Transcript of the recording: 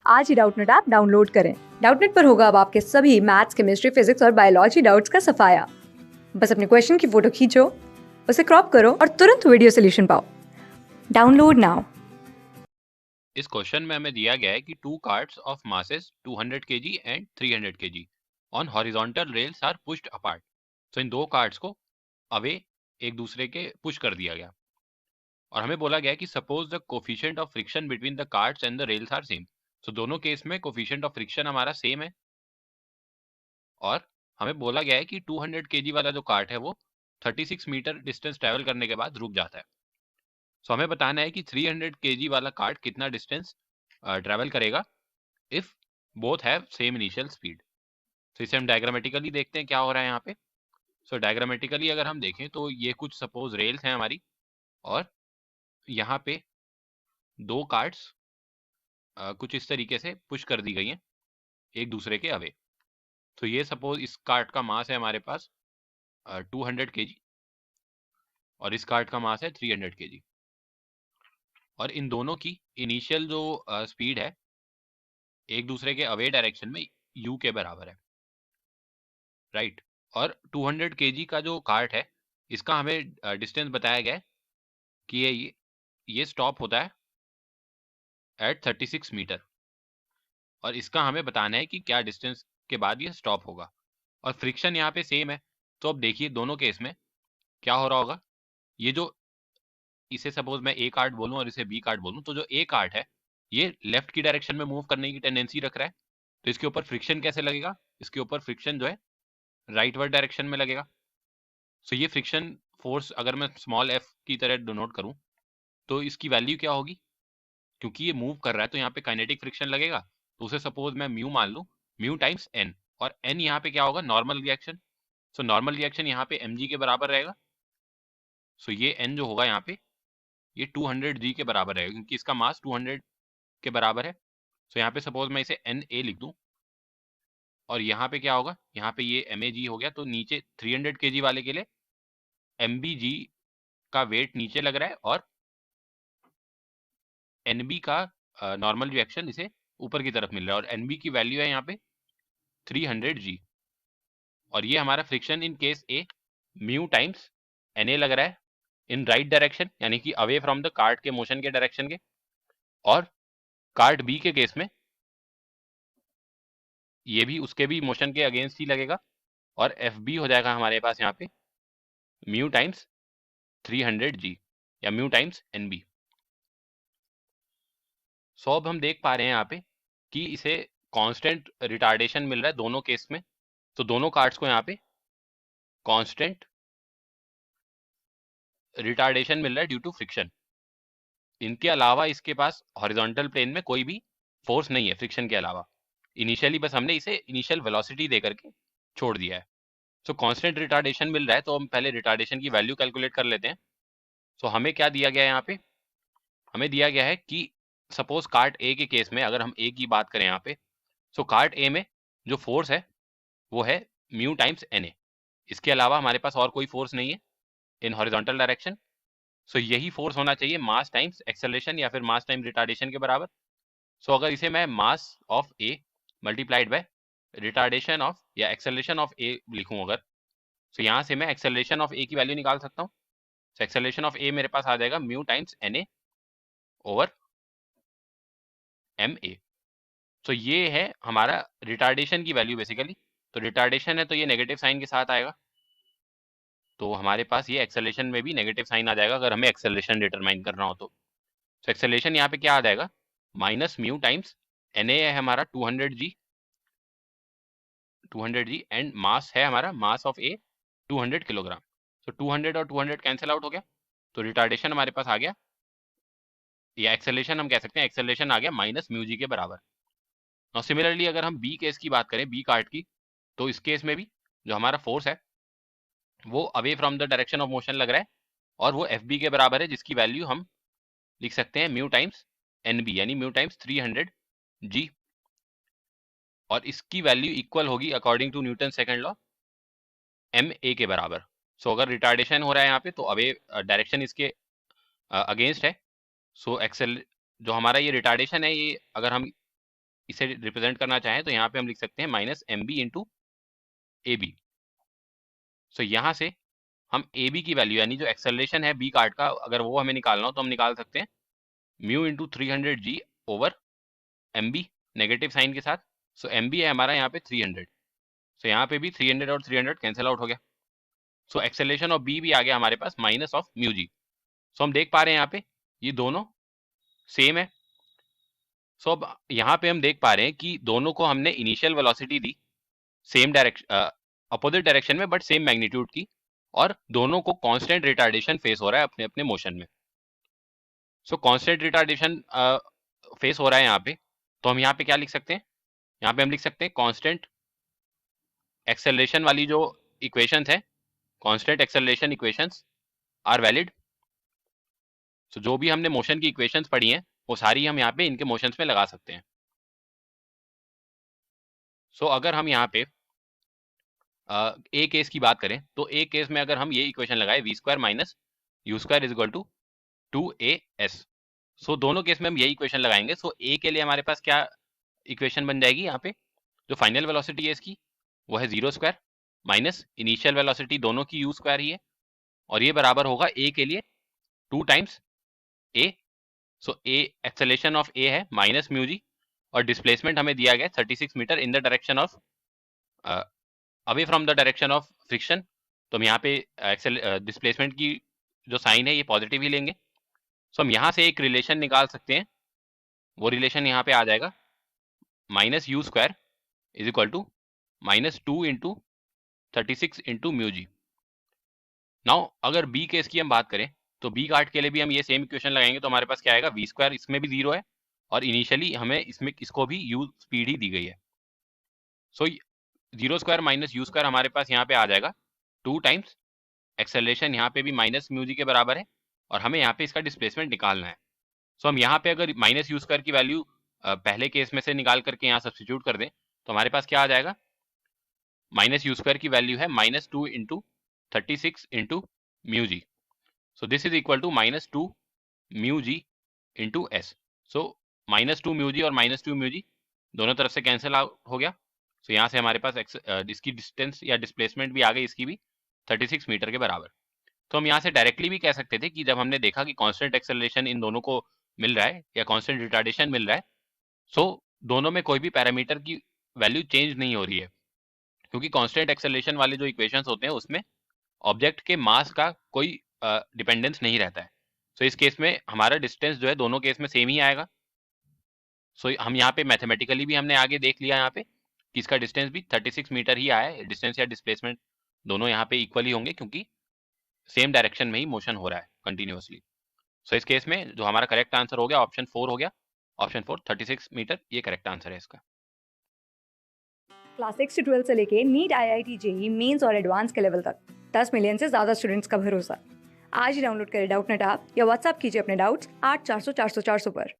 आज ही Doubtnut app download करें। Doubtnut पर होगा अब आपके सभी मैथ्स, केमिस्ट्री, फिजिक्स और बायोलॉजी डाउट्स का सफाया। बस अपने क्वेश्चन की फोटो खींचो, उसे क्रॉप करो और तुरंत वीडियो सोल्यूशन पाओ। Download now. इस क्वेश्चन में हमें दिया गया है कि two carts of masses 200 kg and 300 kg on horizontal rails are pushed apart. तो इन दो कार्ट्स को अवे एक दूसरे के पुश कर दिया गया और हमें बोला गया कि suppose the coefficient of friction between the carts and the rails are same. तो दोनों केस में कोफिशिएंट ऑफ फ्रिक्शन हमारा सेम है और हमें बोला गया है कि 200 kg वाला जो कार्ट है वो 36 मीटर डिस्टेंस ट्रेवल करने के बाद रुक जाता है। सो हमें बताना है कि 300 kg वाला कार्ट कितना डिस्टेंस ट्रेवल करेगा if both have same initial speed. तो इसे हम डायग्रामेटिकली देखते हैं क्या हो रहा है यहाँ पे। सो डायग्रामेटिकली अगर हम देखें तो ये कुछ सपोज रेल्स हैं हमारी और यहाँ पे दो कार्ड्स कुछ इस तरीके से पुश कर दी गई हैं एक दूसरे के अवे। तो ये सपोज इस कार्ट का मास है हमारे पास 200 kg और इस कार्ट का मास है 300 kg और इन दोनों की इनिशियल जो स्पीड है एक दूसरे के अवे डायरेक्शन में u के बराबर है, राइट। और 200 kg का जो कार्ट है इसका हमें डिस्टेंस बताया गया है कि ये स्टॉप होता है एट 36 मीटर और इसका हमें बताना है कि क्या डिस्टेंस के बाद ये स्टॉप होगा और फ्रिक्शन यहाँ पे सेम है। तो अब देखिए दोनों केस में क्या हो रहा होगा। ये जो इसे सपोज मैं ए कार्ड बोलूँ और इसे बी कार्ड बोलूँ तो जो ए कार्ड है ये लेफ्ट की डायरेक्शन में मूव करने की टेंडेंसी रख रहा है। तो इसके ऊपर फ्रिक्शन कैसे लगेगा, इसके ऊपर फ्रिक्शन जो है राइटवर्ड डायरेक्शन में लगेगा। सो ये फ्रिक्शन फोर्स अगर मैं स्मॉल एफ की तरह डिनोट करूँ तो इसकी वैल्यू क्या होगी, क्योंकि ये मूव कर रहा है तो यहाँ पे काइनेटिक फ्रिक्शन लगेगा। तो उसे सपोज मैं म्यू मान लूँ, म्यू टाइम्स एन, और एन यहाँ पे क्या होगा, normal reaction. So normal reaction यहाँ पे mg के बराबर रहेगा। सो ये एन जो होगा यहाँ पे ये 200 g के बराबर रहेगा क्योंकि इसका मास 200 के बराबर है। सो यहाँ पे सपोज मैं इसे एन ए लिख दूँ और यहाँ पे क्या होगा, यहाँ पे ये एम ए जी हो गया। तो नीचे 300 kg वाले के लिए एम बी जी का वेट नीचे लग रहा है और एन बी का नॉर्मल रिएक्शन इसे ऊपर की तरफ मिल रहा है और एन बी की वैल्यू है यहाँ पे 300 g और ये हमारा friction in case A mu times N A लग रहा है इन राइट डायरेक्शन यानी कि अवे फ्रॉम द कार्ट के मोशन के डायरेक्शन के, और कार्ट बी के केस में ये भी उसके भी मोशन के अगेंस्ट ही लगेगा और एफ बी हो जाएगा हमारे पास यहाँ पे म्यू टाइम्स 300 g या म्यू टाइम्स एन बी। सो अब हम देख पा रहे हैं यहाँ पे कि इसे कांस्टेंट रिटार्डेशन मिल रहा है दोनों केस में। तो दोनों कार्ड्स को यहाँ पे कांस्टेंट रिटार्डेशन मिल रहा है ड्यू टू फ्रिक्शन। इनके अलावा इसके पास हॉरिजॉन्टल प्लेन में कोई भी फोर्स नहीं है फ्रिक्शन के अलावा। इनिशियली बस हमने इसे इनिशियल वेलोसिटी दे करके छोड़ दिया है। सो कांस्टेंट रिटार्डेशन मिल रहा है तो हम पहले रिटार्डेशन की वैल्यू कैलकुलेट कर लेते हैं। सो हमें क्या दिया गया है यहाँ पे, हमें दिया गया है कि सपोज कार्ट ए के केस में अगर हम ए की बात करें यहाँ पे, सो कार्ट ए में जो फोर्स है वो है म्यू टाइम्स एन ए। इसके अलावा हमारे पास और कोई फोर्स नहीं है इन हॉरिजॉन्टल डायरेक्शन। सो यही फोर्स होना चाहिए मास टाइम्स एक्सेलरेशन या फिर मास टाइम रिटार्डेशन के बराबर। सो अगर इसे मैं mass of A multiplied by retardation of या एक्सेलरेशन ऑफ ए लिखूं अगर, तो यहाँ से मैं एक्सेलरेशन ऑफ ए की वैल्यू निकाल सकता हूँ। सो एक्सेलरेशन ऑफ ए मेरे पास आ जाएगा mu times N A over M A. तो ये है हमारा रिटार्डेशन की वैल्यू बेसिकली। तो रिटार्डेशन है तो ये नेगेटिव साइन के साथ आएगा, तो हमारे पास ये एक्सेलरेशन में भी नेगेटिव साइन आ जाएगा अगर हमें एक्सेलरेशन डिटरमाइन करना हो तो। एक्सेलरेशन यहाँ पे क्या आ जाएगा, minus mu times N A है हमारा 200 जी एंड मास है हमारा मास ऑफ ए 200 किलोग्राम। तो 200 और 200 कैंसिल आउट हो गया तो रिटार्डेशन हमारे पास आ गया, या एक्सेलरेशन हम कह सकते हैं, एक्सेलरेशन आ गया माइनस म्यू जी के बराबर। और सिमिलरली अगर हम बी केस की बात करें, बी कार्ट की, तो इस केस में भी जो हमारा फोर्स है वो away from the direction of motion लग रहा है और वो एफ बी के बराबर है जिसकी वैल्यू हम लिख सकते हैं म्यू टाइम्स एन बी यानी म्यू टाइम्स 300 जी, और इसकी वैल्यू इक्वल होगी according to Newton second law M A के बराबर। सो अगर रिटार्डेशन हो रहा है यहाँ पे तो अवे डायरेक्शन इसके अगेंस्ट है। सो एक्सेल जो हमारा ये रिटार्डेशन है ये अगर हम इसे रिप्रेजेंट करना चाहें तो यहाँ पे हम लिख सकते हैं minus M B into A B. So यहाँ से हम ए बी की वैल्यू यानी जो एक्सेलरेशन है बी कार्ड का, अगर वो हमें निकालना हो तो हम निकाल सकते हैं mu into 300g over M B negative sign के साथ। सो एम बी है हमारा यहाँ पे 300। सो यहाँ पे भी 300 और 300 कैंसिल आउट हो गया। सो एक्सेलरेशन ऑफ बी भी आ गया हमारे पास माइनस ऑफ म्यू जी। सो हम देख पा रहे हैं यहाँ पे ये दोनों सेम है। सो अब यहाँ पे हम देख पा रहे हैं कि दोनों को हमने initial velocity the same direction opposite direction में बट सेम मैग्नीट्यूड की, और दोनों को कांस्टेंट रिटार्डेशन फेस हो रहा है अपने अपने मोशन में। सो कांस्टेंट रिटार्डेशन फेस हो रहा है यहाँ पे, तो हम यहाँ पे क्या लिख सकते हैं, यहाँ पे हम लिख सकते हैं कांस्टेंट एक्सेलरेशन वाली जो इक्वेशंस है, constant acceleration equations are valid. So जो भी हमने मोशन की इक्वेशंस पढ़ी हैं वो सारी हम यहाँ पे इनके मोशंस में लगा सकते हैं। सो अगर हम यहाँ पे ए केस की बात करें तो ए केस में अगर हम ये इक्वेशन लगाए V square minus U square is equal to 2as। So दोनों केस में हम यही इक्वेशन लगाएंगे। सो ए के लिए हमारे पास क्या इक्वेशन बन जाएगी, यहाँ पे जो फाइनल वेलोसिटी है इसकी वो है 0 स्क्वायर माइनस इनिशियल वेलोसिटी दोनों की u स्क्वायर ही है, और ये बराबर होगा ए के लिए 2 times A. So A acceleration of A है माइनस म्यू जी, और डिस्प्लेसमेंट हमें दिया गया 36 meter in the direction of away from the direction of friction. तो हम यहाँ पे डिस्प्लेसमेंट की जो साइन है ये पॉजिटिव ही लेंगे। सो हम यहाँ से एक रिलेशन निकाल सकते हैं, वो रिलेशन यहाँ पे आ जाएगा minus U square is equal to minus 2 into 36 into mu G. Now अगर बी केस की हम बात करें तो बी कार्ड के लिए भी हम ये सेम इक्वेशन लगाएंगे, तो हमारे पास क्या आएगा, वी स्क्वायर इसमें भी 0 है और इनिशियली हमें इसमें इसको भी यू स्पीड ही दी गई है। सो 0 स्क्वायर माइनस यू स्क्वायर हमारे पास यहाँ पे आ जाएगा 2 टाइम्स एक्सेलरेशन, यहाँ पे भी माइनस म्यू जी के बराबर है, और हमें यहाँ पे इसका डिस्प्लेसमेंट निकालना है। सो हम यहाँ पे अगर माइनस यू स्क्वायर की वैल्यू पहले केस में से निकाल करके यहाँ सब्सटीट्यूट कर दें तो हमारे पास क्या आ जाएगा, माइनस यू स्क्वायर की वैल्यू है minus 2 into 36 into mu G. So this is equal to minus 2 mu G into S. So minus 2 mu G और माइनस 2 म्यू जी दोनों तरफ से कैंसिल आउट हो गया। सो यहाँ से हमारे पास इसकी डिस्टेंस या डिस्प्लेसमेंट भी आ गई इसकी भी 36 मीटर के बराबर। तो हम यहाँ से डायरेक्टली भी कह सकते थे कि जब हमने देखा कि कांस्टेंट एक्सेलरेशन इन दोनों को मिल रहा है या कांस्टेंट रिटार्डेशन मिल रहा है, सो दोनों में कोई भी पैरामीटर की वैल्यू चेंज नहीं हो रही है, क्योंकि कांस्टेंट एक्सेलरेशन वाले जो इक्वेशंस होते हैं उसमें ऑब्जेक्ट के मास का कोई डिपेंडेंस नहीं रहता है। सो इस केस में हमारा डिस्टेंस जो है दोनों केस में सेम ही आएगा। सो हम यहाँ पे मैथमेटिकली भी हमने आगे देख लिया यहाँ पे कि इसका डिस्टेंस भी 36 मीटर ही आया है। डिस्टेंस या डिस्प्लेसमेंट दोनों यहाँ पे इक्वल ही होंगे क्योंकि सेम डायरेक्शन में ही मोशन हो रहा है कंटिन्यूअसली। सो इस केस में जो हमारा करेक्ट आंसर हो गया ऑप्शन 4 हो गया। ऑप्शन 4 36 मीटर ये करेक्ट आंसर है इसका। क्लास 6 से 12 से लेके नीट, IIT, जेई मेंस और एडवांस के लेवल तक 10 मिलियन से ज़्यादा स्टूडेंट्स का भरोसा। आज ही डाउनलोड करें डाउटनेट ऐप या व्हाट्सएप कीजिए अपने डाउट्स 8400 400 400 पर।